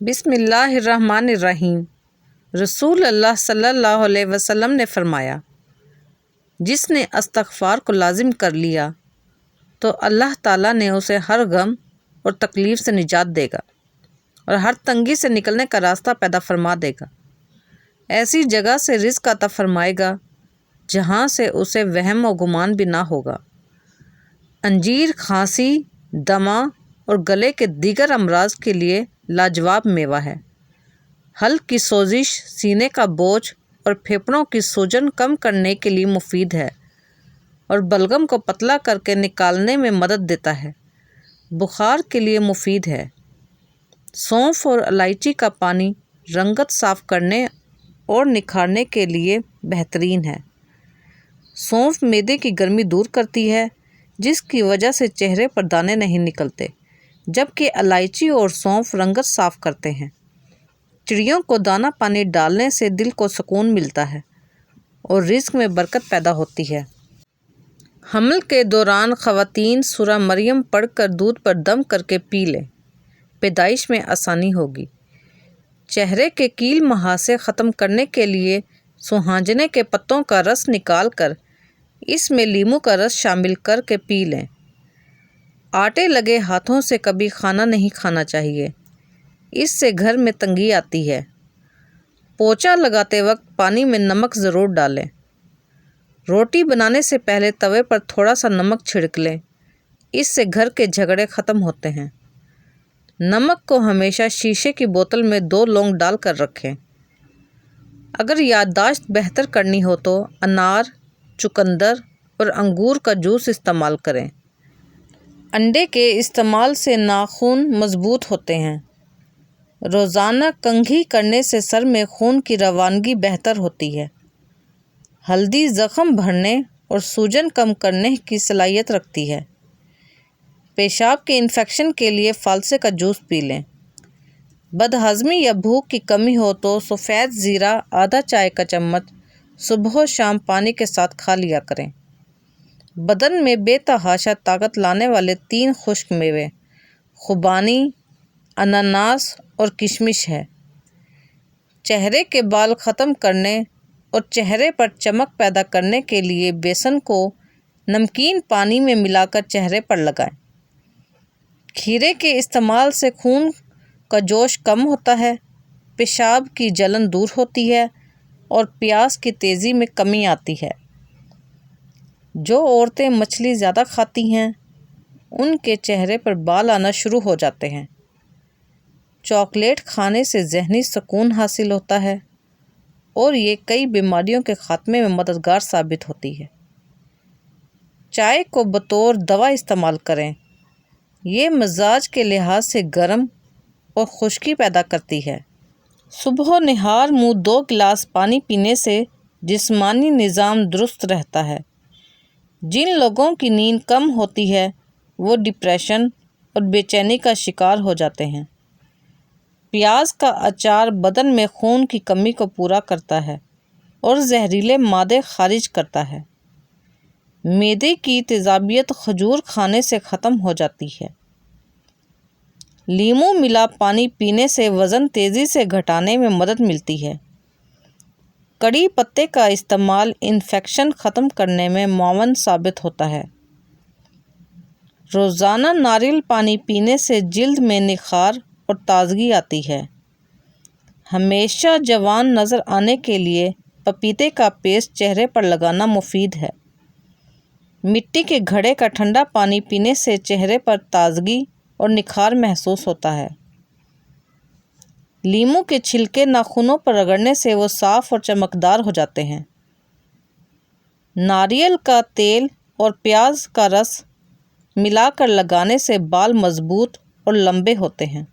بسم اللہ الرحمن الرحیم۔ رسول اللہ صلی اللہ علیہ وسلم نے فرمایا، جس نے استغفار کو لازم کر لیا تو اللہ تعالیٰ نے اسے ہر غم اور تکلیف سے نجات دے گا اور ہر تنگی سے نکلنے کا راستہ پیدا فرما دے گا۔ ایسی جگہ سے رزق عطا فرمائے گا جہاں سے اسے وہم و گمان بھی نہ ہوگا۔ انجیر کھانسی، دمہ اور گلے کے دیگر امراض کے لیے لاجواب میوہ ہے۔ حلق کی سوزش، سینے کا بوجھ اور پھیپھڑوں کی سوجن کم کرنے کے لیے مفید ہے اور بلغم کو پتلا کر کے نکالنے میں مدد دیتا ہے۔ بخار کے لیے مفید ہے۔ سونف اور الائچی کا پانی رنگت صاف کرنے اور نکھارنے کے لیے بہترین ہے۔ سونف معدے کی گرمی دور کرتی ہے، جس کی وجہ سے چہرے پر دانے نہیں نکلتے، جبکہ الائچی اور سونف رنگت صاف کرتے ہیں۔ چڑیوں کو دانہ پانی ڈالنے سے دل کو سکون ملتا ہے اور رزق میں برکت پیدا ہوتی ہے۔ حمل کے دوران خواتین سورہ مریم پڑھ کر دودھ پر دم کر کے پی لیں، پیدائش میں آسانی ہوگی۔ چہرے کے کیل مہاسے ختم کرنے کے لیے سوہانجنے کے پتوں کا رس نکال کر اس میں لیموں کا رس شامل کر کے پی لیں۔ آٹے لگے ہاتھوں سے کبھی کھانا نہیں کھانا چاہیے، اس سے گھر میں تنگی آتی ہے۔ پوچا لگاتے وقت پانی میں نمک ضرور ڈالیں۔ روٹی بنانے سے پہلے توے پر تھوڑا سا نمک چھڑک لیں، اس سے گھر کے جھگڑے ختم ہوتے ہیں۔ نمک کو ہمیشہ شیشے کی بوتل میں 2 لونگ ڈال کر رکھیں۔ اگر یادداشت بہتر کرنی ہو تو انار، چقندر اور انگور کا جوس استعمال کریں۔ انڈے کے استعمال سے ناخن مضبوط ہوتے ہیں۔ روزانہ کنگھی کرنے سے سر میں خون کی روانگی بہتر ہوتی ہے۔ ہلدی زخم بھرنے اور سوجن کم کرنے کی صلاحیت رکھتی ہے۔ پیشاب کے انفیکشن کے لیے فالسے کا جوس پی لیں۔ بدہضمی یا بھوک کی کمی ہو تو سفید زیرہ آدھا چائے کا چمچ صبح و شام پانی کے ساتھ کھا لیا کریں۔ بدن میں بے تحاشا طاقت لانے والے 3 خشک میوے خوبانی، اناناس اور کشمش ہے۔ چہرے کے بال ختم کرنے اور چہرے پر چمک پیدا کرنے کے لیے بیسن کو نمکین پانی میں ملا کر چہرے پر لگائیں۔ کھیرے کے استعمال سے خون کا جوش کم ہوتا ہے، پیشاب کی جلن دور ہوتی ہے اور پیاس کی تیزی میں کمی آتی ہے۔ جو عورتیں مچھلی زیادہ کھاتی ہیں ان کے چہرے پر بال آنا شروع ہو جاتے ہیں۔ چاکلیٹ کھانے سے ذہنی سکون حاصل ہوتا ہے اور یہ کئی بیماریوں کے خاتمے میں مددگار ثابت ہوتی ہے۔ چائے کو بطور دوا استعمال کریں، یہ مزاج کے لحاظ سے گرم اور خشکی پیدا کرتی ہے۔ صبح و نہار منہ 2 گلاس پانی پینے سے جسمانی نظام درست رہتا ہے۔ جن لوگوں کی نیند کم ہوتی ہے وہ ڈپریشن اور بے چینی کا شکار ہو جاتے ہیں۔ پیاز کا اچار بدن میں خون کی کمی کو پورا کرتا ہے اور زہریلے مادے خارج کرتا ہے۔ معدے کی تیزابیت کھجور کھانے سے ختم ہو جاتی ہے۔ لیموں ملا پانی پینے سے وزن تیزی سے گھٹانے میں مدد ملتی ہے۔ کڑی پتے کا استعمال انفیکشن ختم کرنے میں معاون ثابت ہوتا ہے۔ روزانہ ناریل پانی پینے سے جلد میں نکھار اور تازگی آتی ہے۔ ہمیشہ جوان نظر آنے کے لیے پپیتے کا پیسٹ چہرے پر لگانا مفید ہے۔ مٹی کے گھڑے کا ٹھنڈا پانی پینے سے چہرے پر تازگی اور نکھار محسوس ہوتا ہے۔ لیموں کے چھلکے ناخنوں پر رگڑنے سے وہ صاف اور چمکدار ہو جاتے ہیں۔ ناریل کا تیل اور پیاز کا رس ملا کر لگانے سے بال مضبوط اور لمبے ہوتے ہیں۔